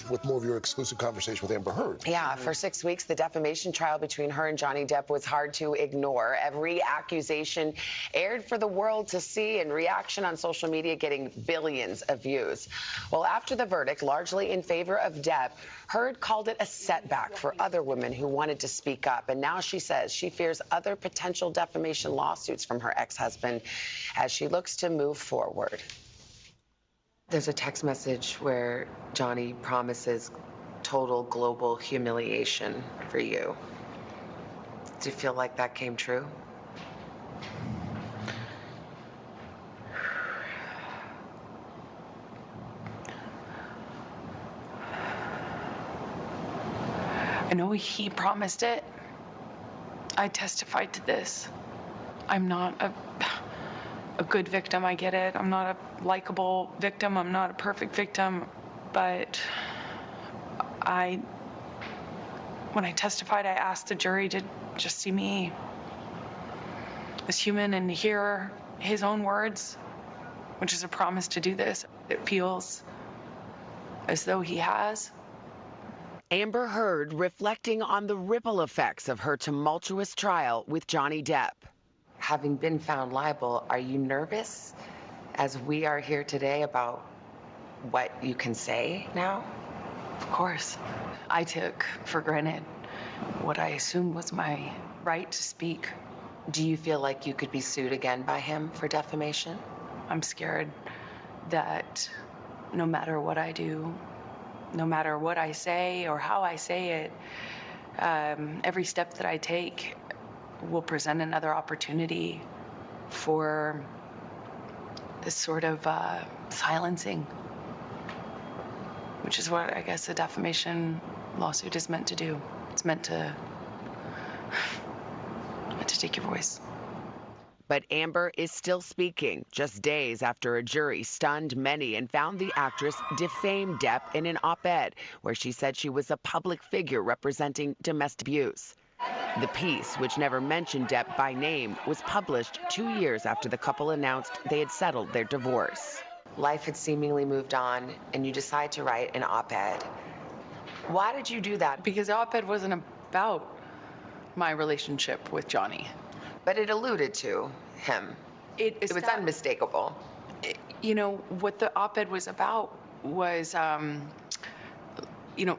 with more of your exclusive conversation with Amber Heard. Yeah, for 6 weeks, the defamation trial between her and Johnny Depp was hard to ignore. Every accusation aired for the world to see, and reaction on social media getting billions of views. Well, after the verdict, largely in favor of Depp, Heard called it a setback for other women who wanted to speak up. And now she says she fears other potential defamation lawsuits from her ex-husband as she looks to move forward. There's a text message where Johnny promises total global humiliation for you. Do you feel like that came true? I know he promised it. I testified to this. I'm not a good victim, I get it. I'm not a likable victim. I'm not a perfect victim. But when I testified, I asked the jury to just see me as human and hear his own words, which is a promise to do this. It feels as though he has. Amber Heard reflecting on the ripple effects of her tumultuous trial with Johnny Depp. Having been found liable, are you nervous as we are here today about what you can say now? Of course. I took for granted what I assumed was my right to speak. Do you feel like you could be sued again by him for defamation? I'm scared that no matter what I do, no matter what I say or how I say it, every step that I take will present another opportunity for this sort of silencing, which is what I guess a defamation lawsuit is meant to do. It's meant to take your voice. But Amber is still speaking just days after a jury stunned many and found the actress defamed Depp in an op-ed where she said she was a public figure representing domestic abuse. The piece, which never mentioned Depp by name, was published 2 years after the couple announced they had settled their divorce. Life had seemingly moved on, and you decide to write an op-ed. Why did you do that? Because the op-ed wasn't about my relationship with Johnny. But it alluded to him. It was unmistakable. You know, what the op-ed was about was,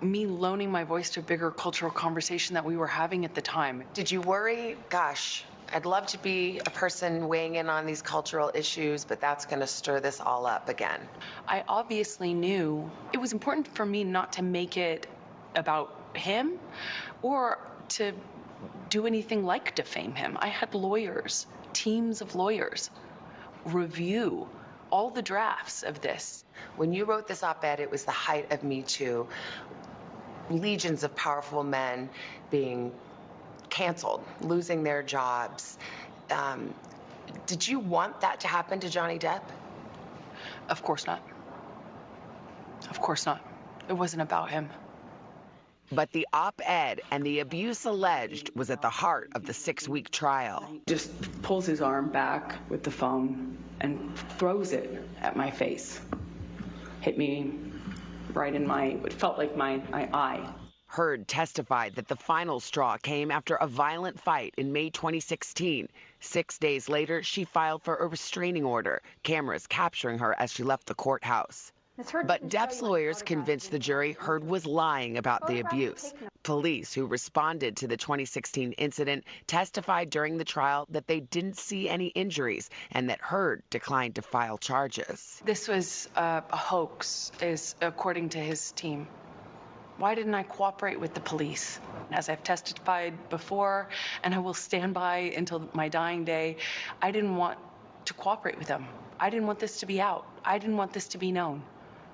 me loaning my voice to a bigger cultural conversation that we were having at the time. Did you worry, gosh, I'd love to be a person weighing in on these cultural issues, but that's going to stir this all up again? I obviously knew it was important for me not to make it about him or to do anything like defame him. I had lawyers, teams of lawyers, review all the drafts of this. When you wrote this op-ed, it was the height of Me Too. Legions of powerful men being canceled, losing their jobs. Did you want that to happen to Johnny Depp? Of course not. Of course not. It wasn't about him. But the op-ed and the abuse alleged was at the heart of the 6-week trial. Just pulls his arm back with the phone and throws it at my face. Hit me right in what felt like my eye. Heard testified that the final straw came after a violent fight in May 2016. 6 days later, she filed for a restraining order, cameras capturing her as she left the courthouse. But Depp's lawyers convinced the jury Heard was lying about the abuse. Police who responded to the 2016 incident testified during the trial that they didn't see any injuries and that Heard declined to file charges. This was a hoax, according to his team. Why didn't I cooperate with the police? As I've testified before, and I will stand by until my dying day, I didn't want to cooperate with them. I didn't want this to be out. I didn't want this to be known.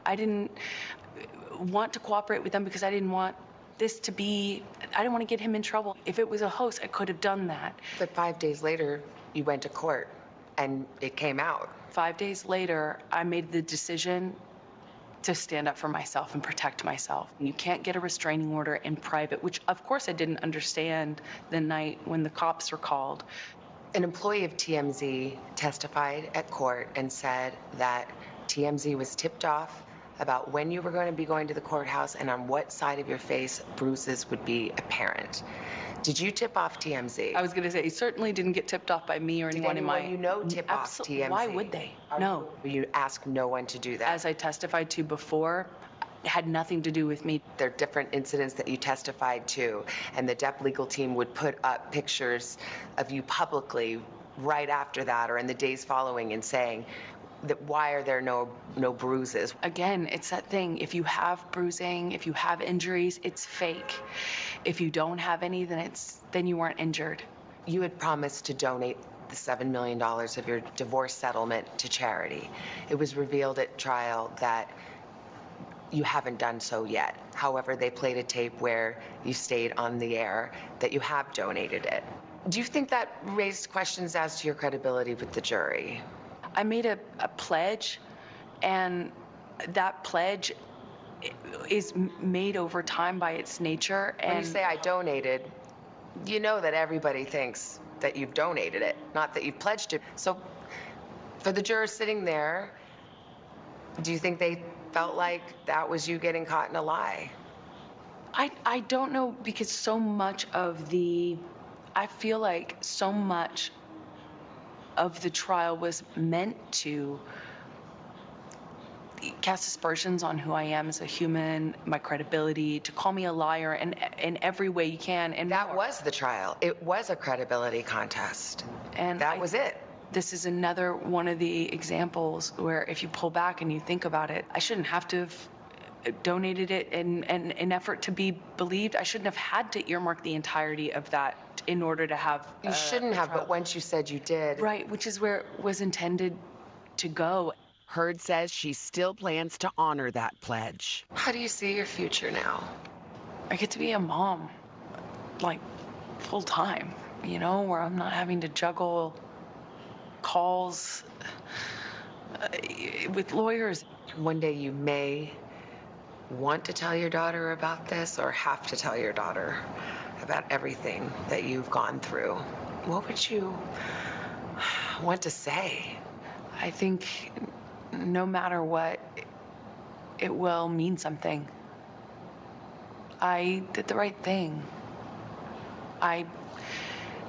I didn't want to cooperate with them because I didn't want I didn't want to get him in trouble. If it was a hoax, I could have done that. But 5 days later, you went to court and it came out. 5 days later, I made the decision to stand up for myself and protect myself. You can't get a restraining order in private, which of course I didn't understand the night when the cops were called. An employee of TMZ testified at court and said that TMZ was tipped off about when you were going to be going to the courthouse and on what side of your face bruises would be apparent. Did you tip off TMZ? I was going to say, he certainly didn't get tipped off by me or anyone in my... Did anyone you know tip off TMZ? Why would they? No. You asked no one to do that? As I testified to before, it had nothing to do with me. There are different incidents that you testified to, and the Depp legal team would put up pictures of you publicly right after that or in the days following and saying that why are there no bruises? Again, it's that thing. If you have bruising, if you have injuries, it's fake. If you don't have any, then you weren't injured. You had promised to donate the $7 million of your divorce settlement to charity. It was revealed at trial that you haven't done so yet. However, they played a tape where you stayed on the air that you have donated it. Do you think that raised questions as to your credibility with the jury? I made a pledge, and that pledge is made over time by its nature. And when you say I donated, you know that everybody thinks that you've donated it, not that you've pledged it. So for the jurors sitting there, do you think they felt like that was you getting caught in a lie? I don't know, because so much of I feel like so much of the trial was meant to cast aspersions on who I am as a human, my credibility, to call me a liar in every way you can. And that more. was the trial. It was a credibility contest. And that was it. This is another one of the examples where if you pull back and you think about it, I shouldn't have to have donated it in an effort to be believed. I shouldn't have had to earmark the entirety of that in order to have You shouldn't have, but once you said you did. Right, which is where it was intended to go. Heard says she still plans to honor that pledge. How do you see your future now? I get to be a mom, like, full time, where I'm not having to juggle calls with lawyers. One day you may want to tell your daughter about this or have to tell your daughter about everything that you've gone through. What would you want to say? I think no matter what, it will mean something. I did the right thing. I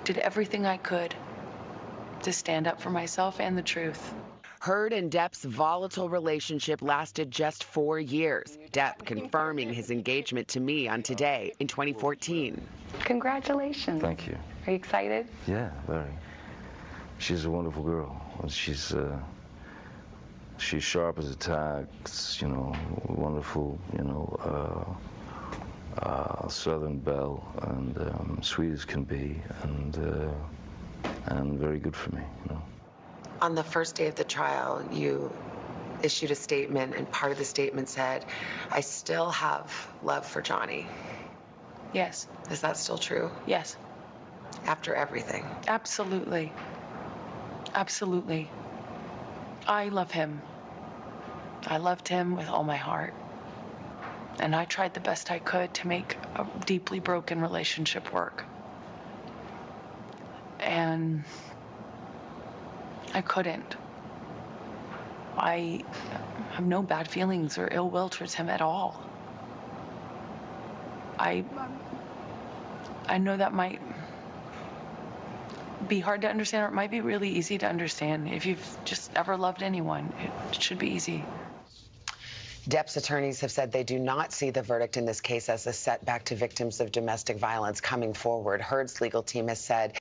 did everything I could to stand up for myself and the truth. Heard and Depp's volatile relationship lasted just 4 years. Depp confirming his engagement to me on Today in 2014. Congratulations. Thank you. Are you excited? Yeah, very. She's a wonderful girl. She's sharp as a tack, wonderful, Southern belle, and sweet as can be, and very good for me, On the first day of the trial, you issued a statement, and part of the statement said, "I still have love for Johnny." Yes. Is that still true? Yes. After everything? Absolutely. Absolutely. I love him. I loved him with all my heart. And I tried the best I could to make a deeply broken relationship work. And I couldn't. I have no bad feelings or ill will towards him at all. I know that might be hard to understand, or it might be really easy to understand. If you've just never loved anyone, it should be easy. Depp's attorneys have said they do not see the verdict in this case as a setback to victims of domestic violence coming forward. Heard's legal team has said